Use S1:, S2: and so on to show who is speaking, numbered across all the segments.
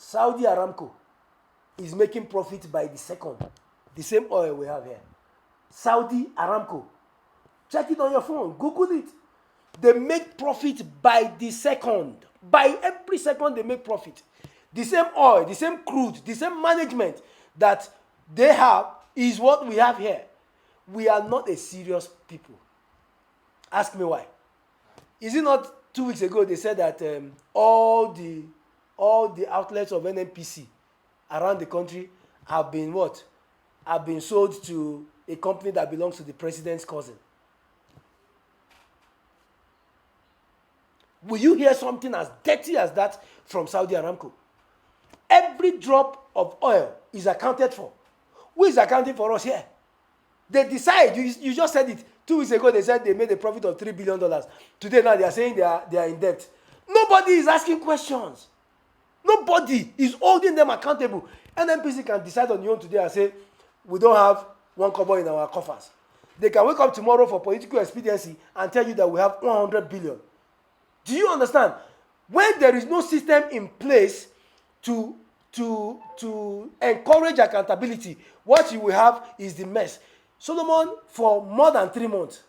S1: Saudi Aramco is making profit by the second. The same oil we have here. Saudi Aramco. Check it on your phone. Google it. They make profit by the second. By every second they make profit. The same oil, the same crude, the same management that they have is what we have here. We are not a serious people. Ask me why. Is it not 2 weeks ago they said that all the outlets of NNPC around the country have been what? Have been sold to a company that belongs to the president's cousin. Will you hear something as dirty as that from Saudi Aramco? Every drop of oil is accounted for. Who is accounting for us here? They decide, you just said it. 2 weeks ago they said they made a profit of $3 billion. Today now they are saying they are in debt. Nobody is asking questions. Nobody is holding them accountable. NNPC can decide on your own today and say, we don't have one kobo in our coffers. They can wake up tomorrow for political expediency and tell you that we have 100 billion. Do you understand? When there is no system in place to encourage accountability, what you will have is the mess. Solomon, for more than 3 months,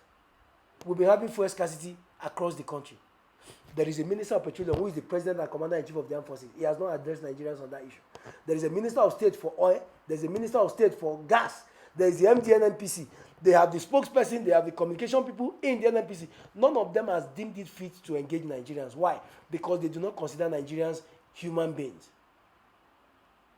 S1: will be having fuel scarcity across the country. There is a minister of petroleum who is the president and commander-in-chief of the armed forces. He has not addressed Nigerians on that issue. There is a minister of state for oil. There is a minister of state for gas. There is the MDNNPC. They have the spokesperson. They have the communication people in the NNPC. None of them has deemed it fit to engage Nigerians. Why? Because they do not consider Nigerians human beings.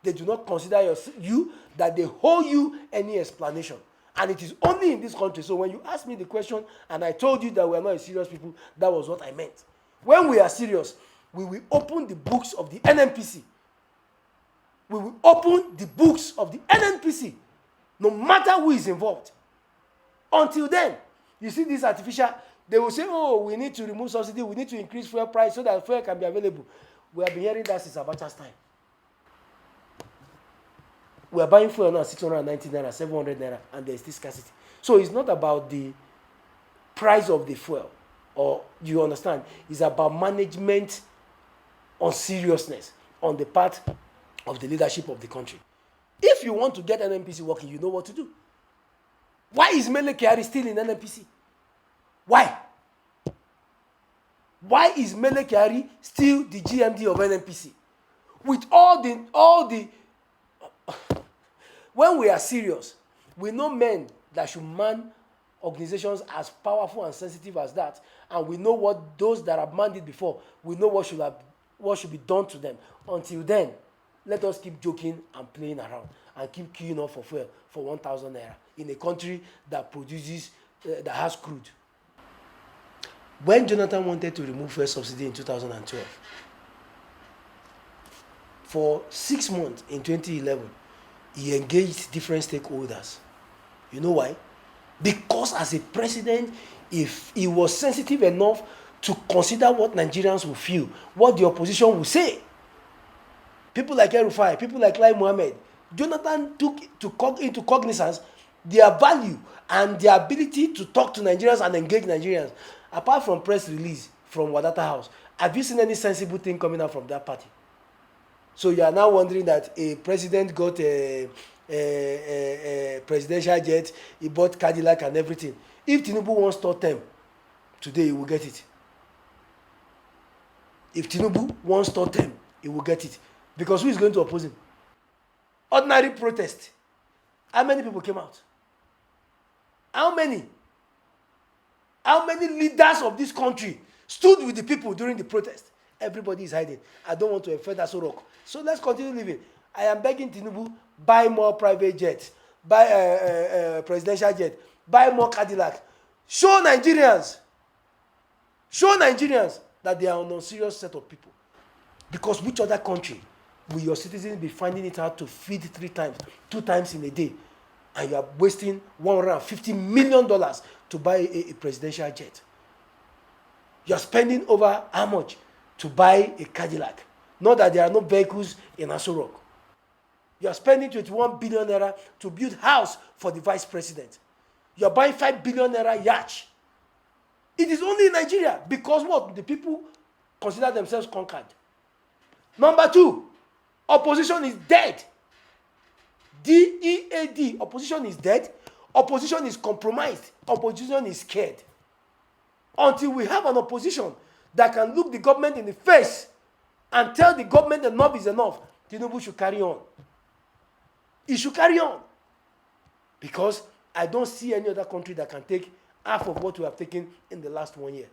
S1: They do not consider you that they owe you any explanation. And it is only in this country. So when you asked me the question and I told you that we are not a serious people, that was what I meant. When we are serious, we will open the books of the NNPC. We will open the books of the NNPC, no matter who is involved. Until then, you see this artificial, they will say, oh, we need to remove subsidy, we need to increase fuel price so that fuel can be available. We have been hearing that since Abacha's time. We are buying fuel now 690 naira, 700 naira, and there is this scarcity. So it's not about the price of the fuel, or you understand, it's about management on seriousness on the part of the leadership of the country. If you want to get NNPC working, you know what to do. Why is Mele Kyari still in NNPC? Why? Why is Mele Kyari still the GMD of NNPC? With all the when we are serious, we know men that should man organizations as powerful and sensitive as that, and we know what those that have manned it before, we know what should be done to them. Until then, let us keep joking and playing around and keep queuing up for fuel for 1,000 naira in a country that produces, that has crude. When Jonathan wanted to remove fuel subsidy in 2012, for 6 months in 2011, he engaged different stakeholders. You know why? Because as a president, if he was sensitive enough to consider what Nigerians will feel, what the opposition will say. People like El-Rufai, people like Lai Mohammed, Jonathan took into cognizance their value and their ability to talk to Nigerians and engage Nigerians. Apart from press release from Wadata House, have you seen any sensible thing coming out from that party? So you are now wondering that a president got a presidential jet, he bought Cadillac and everything. If Tinubu wants third term, today he will get it. If Tinubu wants third term, he will get it. Because who is going to oppose him? Ordinary protest. How many people came out? How many? How many leaders of this country stood with the people during the protest? Everybody is hiding. I don't want to offend that rock. So let's continue living. I am begging Tinubu, buy more private jets, buy presidential jet, buy more Cadillac. Show Nigerians that they are an unserious set of people. Because which other country will your citizens be finding it hard to feed 3 times, 2 times in a day, and you are wasting $150 million to buy a presidential jet? You are spending over how much to buy a Cadillac? Not that there are no vehicles in Aso Rock. You are spending 21 billion naira to build house for the vice president. You are buying 5 billion naira yacht. It is only in Nigeria because what? The people consider themselves conquered. Number 2, Opposition is dead. DEAD. Opposition is dead. Opposition is compromised. Opposition is scared. Until we have an opposition that can look the government in the face and tell the government enough is enough, Tinubu should carry on. He should carry on. Because I don't see any other country that can take half of what we have taken in the last 1 year.